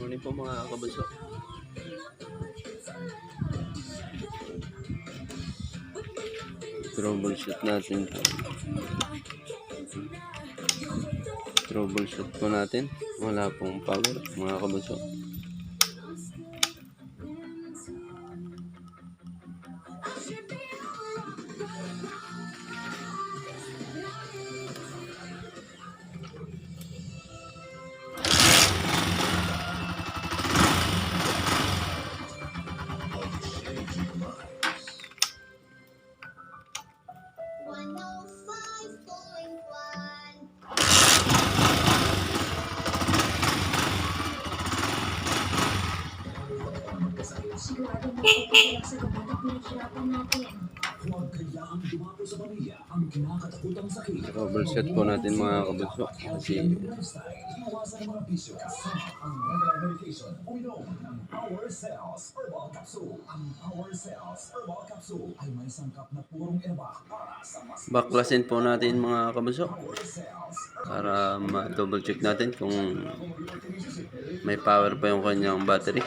Morning po mga kabuso. Troubleshoot natin po. Troubleshoot po natin. Wala pong power mga kabuso. Sigurado mo ito sa gamot at pinaghirapan natin. Huwag kayaang dumapo sa pamilya ang kinakatakutang sakit. Troubleshoot po natin mga kabuso. Kasi Iwasan ang mga bisyo kasama ang regular medication. Uminom ng Power Cells Herbal Capsule. Ang Power Cells Herbal Capsule ay may sangkap na purong erba para sa mas baklasin po natin mga kabuso Power Cells. para ma-double check natin kung may power pa yung kanyang battery.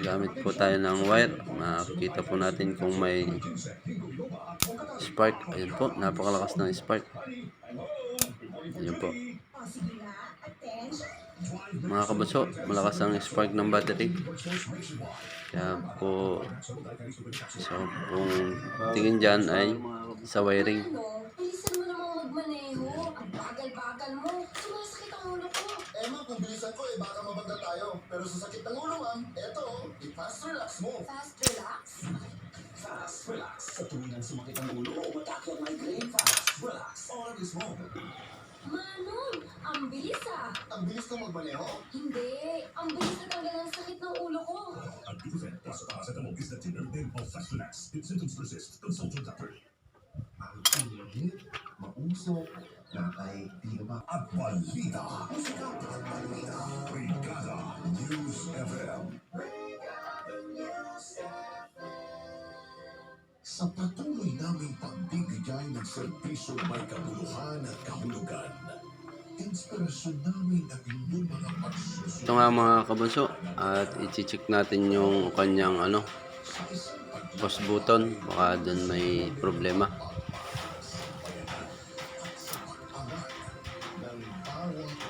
Gamit po tayo ng wire. Makikita po natin kung may spark. Ayun po, napakalakas ng spark. Ayun po. Mga kabuso, malakas ang spark ng battery. Kaya po, so kung tingin dyan ay sa wiring. Bilisan mo namang magmaneho. Ang bagal-bagal mo. Sumasakit ang ulo ko. Emma, kung bilisan ko, baka mabagal tayo. Pero sa sakit ng ulo, eto, i-fast relax mo. Fast relax. Fast Relax. Sa tuwing sumakit ang ulo o matake ang migraine, Fast Relax. Always mo. Manong, ang bilis ah. Ang bilis kong magmaneho. Hindi, ang bilis na tanggal ang sakit ng ulo ko. Ibuprofen plus paracetamol is the dinner day of Fast Relax. If symptoms persist, consult your doctor. Ang init, mausok, nakay tira. At balita. Brigada News FM. Sa patuloy naming pagbibigay ng serbisyong may kabuluhan at kahulugan, inspirasyon namin ang inyong mga pagsusunod Ito nga mga kabuso, at i-check natin yung kanyang pause button. Baka dun may problema.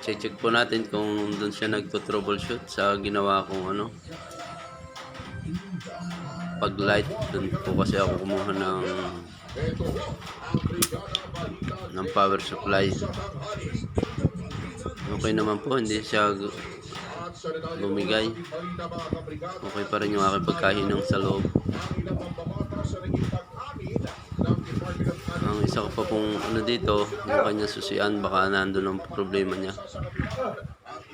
Check po natin kung dun siya nagto-troubleshoot sa ginawa kong pag light. Dun po kasi ako kumuha ng power supply. Okay naman po, hindi siya lumigay. Okay pa rin yung aking pagkahinang sa loob. Ang isa ko pa pong dito, yung kanya susian, baka nandun ang problema niya.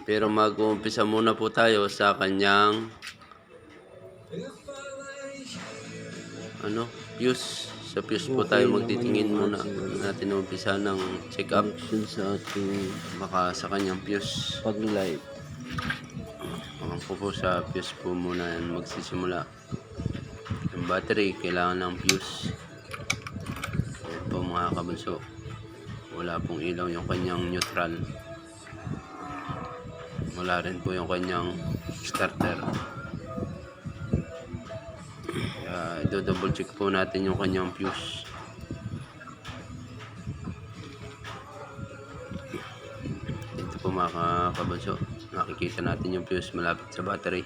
Pero mag-uumpisa muna po tayo sa kanyang fuse. Sa fuse po tayo magtitingin muna. Natin umpisa ng check up sa ating baka sa kanyang fuse pag light. Po sa fuse po muna yan magsisimula. Yung battery kailangan ng fuse. Ayan po mga kabuso, wala pong ilaw yung kanyang neutral, wala rin po yung kanyang starter. I-double check po natin yung kanyang fuse. Dito po mga kabuso, nakikita natin yung fuse malapit sa battery.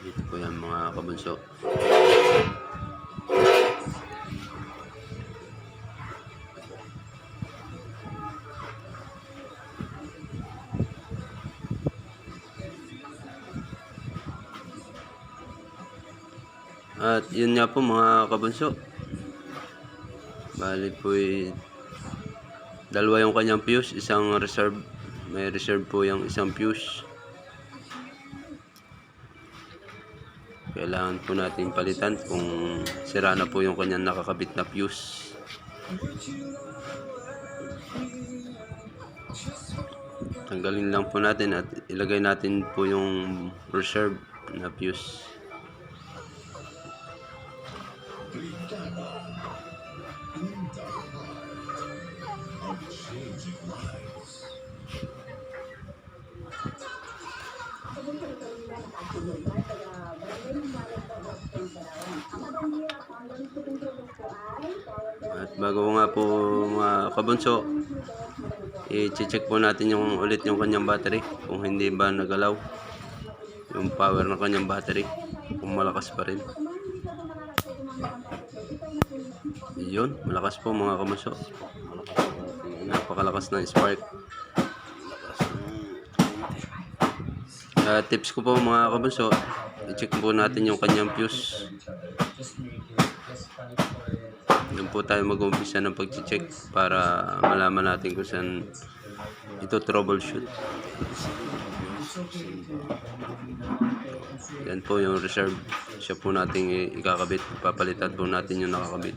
Dito po yan mga kabuso. At yun nga po mga kabunso, bali po dalawa yung kanyang fuse, isang reserve, may reserve po yung isang fuse. Kailangan po natin palitan kung sira na po yung kanyang nakakabit na fuse. Tanggalin lang po natin at ilagay natin po yung reserve na fuse. Bago nga po mga kabunso, i-check po natin ulit yung kanyang battery. Kung hindi ba nagalaw yung power ng kanyang battery. Kung malakas pa rin. Yun, malakas po mga kabunso. Napakalakas ng spark. Tips ko po mga kabunso, i-check po natin yung kanyang fuse. Doon po tayo mag-umpisa ng pag-check para malaman natin kung saan ito troubleshoot. Yan po yung reserve. Siya po natin ikakabit. Papalitan po natin yung nakakabit.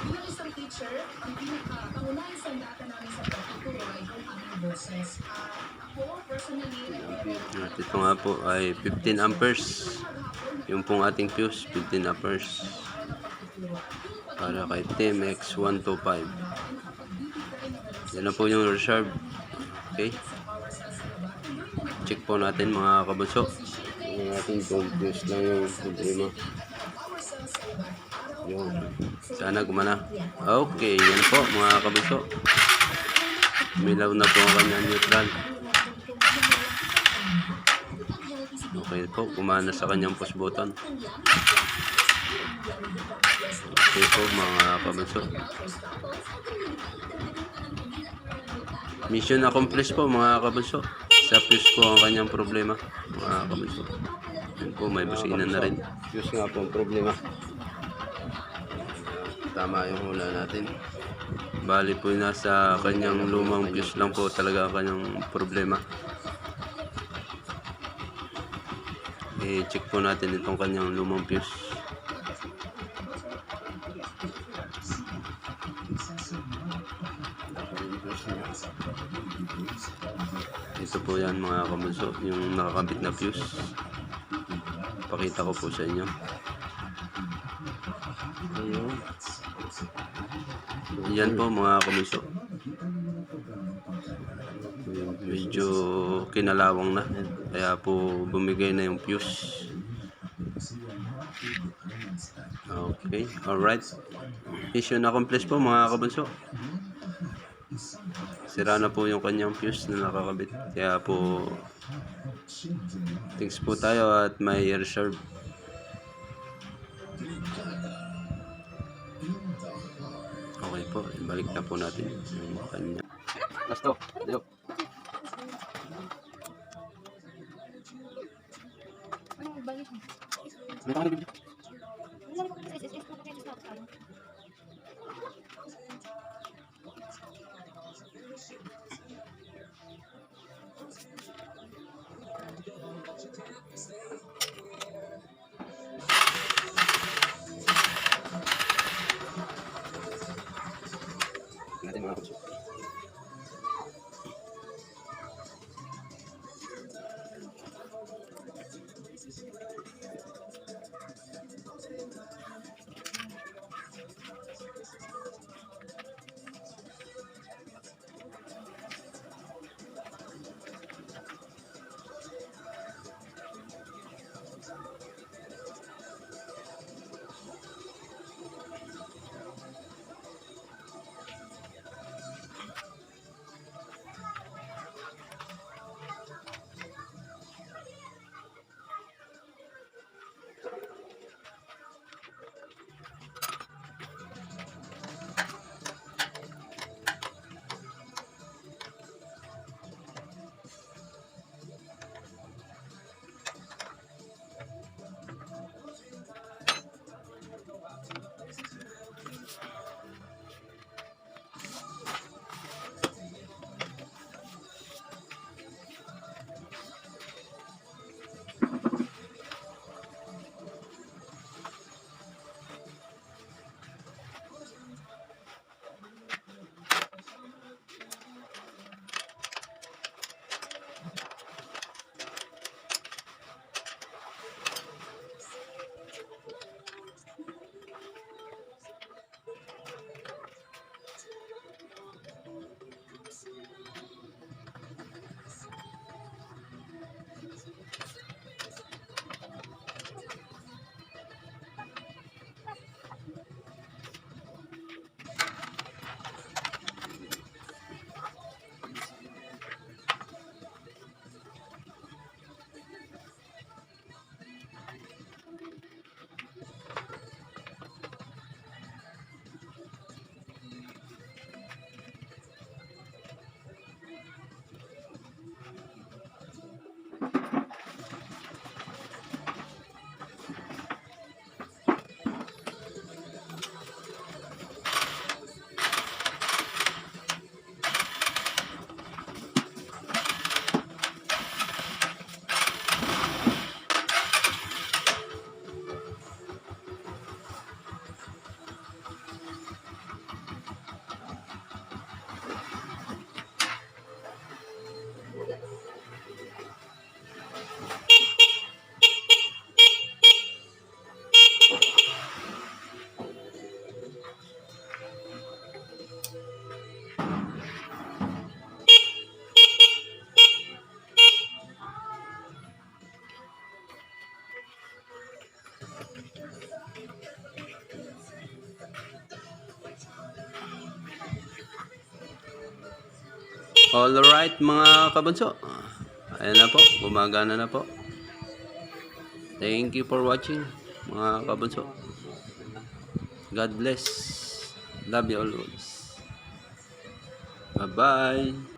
Bilang isang teacher, ang pinaka-pangunahing sandata namin sa pagtuturo ay yung aming boses. Ako, personally, At ito nga po ay 15 amperes. Yung pong ating fuse, 15 amperes. Para kay TMX125. Yan na po yung reserve. Okay. Check po natin mga kabunso. Yung ating fuse lang yung problema. Yun. Sana gumana. Okay, yan po mga kabunso. Milaw na po ang kanyang neutral. Okay po, gumana sa kanyang push button. Okay po mga kabunso. Mission accomplished po mga kabunso. Sa fuse po ang kanyang problema mga kabunso. Yan po, may busina na rin. Fuse nga po ang problema. Tama yung hula natin. Bali po nasa kanyang lumang fuse lang po talaga ang kanyang problema. I-check po natin itong kanyang lumang fuse. Ito po yan mga kabunso, yung nakakabit na fuse. Pakita ko po sa inyo. Ayun. Yan po mga kabunso. Medyo kinalawang na. Kaya po bumigay na yung fuse. Okay, alright. Mission accomplished po mga kabunso. Sira na po yung kanyang fuse na nakakabit. Kaya po thanks po tayo at may reserve. Okay po, ibalik na po natin yung kanya. Last to, dito. Natin mga kabunso. Alright mga kabunso. Ayan na po, gumagana na po. Thank you for watching mga kabunso. God bless. Love you always. Bye-bye.